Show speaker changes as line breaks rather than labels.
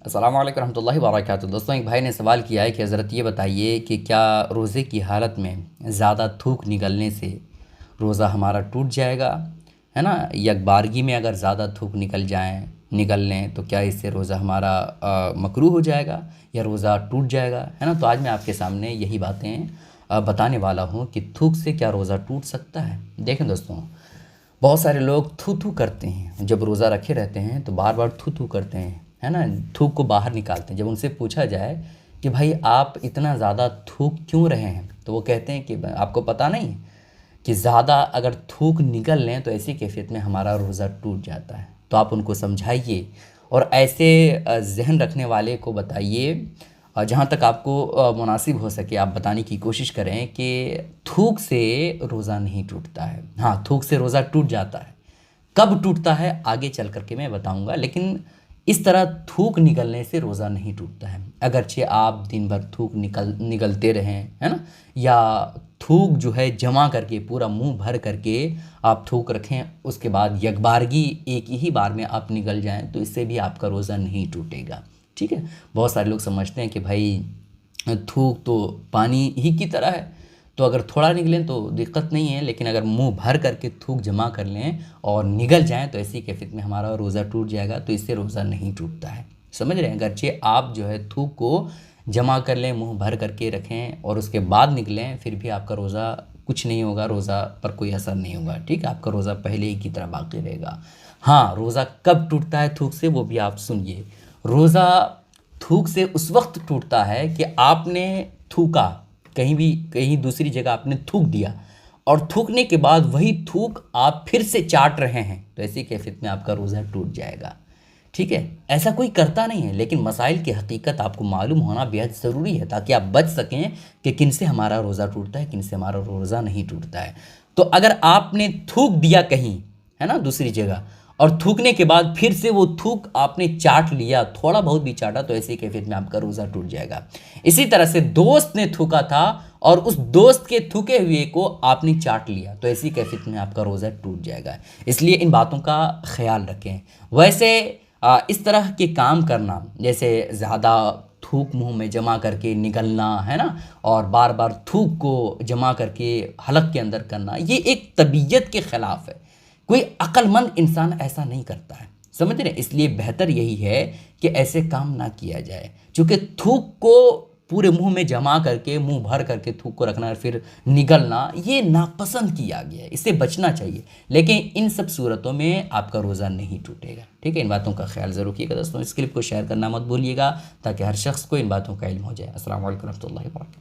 अस्सलाम वालेकुम रहमतुल्लाहि व बरकातुहू। दोस्तों, एक भाई ने सवाल किया है कि हज़रत ये बताइए कि क्या रोज़े की हालत में ज़्यादा थूक निकलने से रोज़ा हमारा टूट जाएगा, है ना? यकबारगी में अगर ज़्यादा थूक निकल लें तो क्या इससे रोज़ा हमारा मकरूह हो जाएगा या रोज़ा टूट जाएगा, है ना? तो आज मैं आपके सामने यही बातें बताने वाला हूँ कि थूक से क्या रोज़ा टूट सकता है। देखें दोस्तों, बहुत सारे लोग थू थू करते हैं, जब रोज़ा रखे रहते हैं तो बार बार थू थू करते हैं, है ना? थूक को बाहर निकालते हैं। जब उनसे पूछा जाए कि भाई आप इतना ज़्यादा थूक क्यों रहे हैं, तो वो कहते हैं कि आपको पता नहीं कि ज़्यादा अगर थूक निकल लें तो ऐसी कैफियत में हमारा रोज़ा टूट जाता है। तो आप उनको समझाइए और ऐसे ज़हन रखने वाले को बताइए, जहाँ तक आपको मुनासिब हो सके आप बताने की कोशिश करें कि थूक से रोज़ा नहीं टूटता है। हाँ, थूक से रोज़ा टूट जाता है। कब टूटता है आगे चल कर के मैं बताऊंगा, लेकिन इस तरह थूक निकलने से रोज़ा नहीं टूटता है। अगरचे आप दिन भर थूक निकलते रहें, है ना, या थूक जो है जमा करके पूरा मुंह भर करके आप थूक रखें, उसके बाद यकबारगी एक ही बार में आप निकल जाएं, तो इससे भी आपका रोज़ा नहीं टूटेगा। ठीक है। बहुत सारे लोग समझते हैं कि भाई थूक तो पानी ही की तरह है, तो अगर थोड़ा निकलें तो दिक्कत नहीं है, लेकिन अगर मुंह भर करके थूक जमा कर लें और निगल जाएं तो ऐसी कैफियत में हमारा रोज़ा टूट जाएगा। तो इससे रोज़ा नहीं टूटता है। समझ रहे हैं? अगरचे आप जो है थूक को जमा कर लें, मुंह भर करके रखें और उसके बाद निकलें, फिर भी आपका रोज़ा कुछ नहीं होगा, रोज़ा पर कोई असर नहीं होगा। ठीक है, आपका रोज़ा पहले ही की तरह बाकी रहेगा। हाँ, रोज़ा कब टूटता है थूक से, वो भी आप सुनिए। रोज़ा थूक से उस वक्त टूटता है कि आपने थूका, कहीं दूसरी जगह आपने थूक दिया और थूकने के बाद वही थूक आप फिर से चाट रहे हैं, तो ऐसी कैफियत में आपका रोज़ा टूट जाएगा। ठीक है, ऐसा कोई करता नहीं है, लेकिन मसाइल की हकीकत आपको मालूम होना बेहद ज़रूरी है ताकि आप बच सकें कि किन से हमारा रोज़ा टूटता है, किन से हमारा रोज़ा नहीं टूटता है। तो अगर आपने थूक दिया कहीं, है ना, दूसरी जगह, और थूकने के बाद फिर से वो थूक आपने चाट लिया, थोड़ा बहुत भी चाटा, तो ऐसी कैफियत में आपका रोज़ा टूट जाएगा। इसी तरह से दोस्त ने थूका था और उस दोस्त के थूके हुए को आपने चाट लिया, तो ऐसी कैफियत में आपका रोज़ा टूट जाएगा। इसलिए इन बातों का ख्याल रखें। वैसे इस तरह के काम करना, जैसे ज़्यादा थूक मुंह में जमा करके निकलना, है ना, और बार बार थूक को जमा करके हलक के अंदर करना, ये एक तबीयत के ख़िलाफ़ है। कोई अक्लमंद इंसान ऐसा नहीं करता है। समझ रहे? इसलिए बेहतर यही है कि ऐसे काम ना किया जाए, क्योंकि थूक को पूरे मुंह में जमा करके, मुंह भर करके थूक को रखना और फिर निगलना, ये नापसंद किया गया है, इससे बचना चाहिए। लेकिन इन सब सूरतों में आपका रोज़ा नहीं टूटेगा। ठीक है, इन बातों का ख्याल ज़रूर रखिएगा दोस्तों। इस क्लिप को शेयर करना मत भूलिएगा ताकि हर शख्स को इन बातों का इल्म हो जाए। अस्सलाम वालेकुम रहमतुल्लाहि व बरकातहू।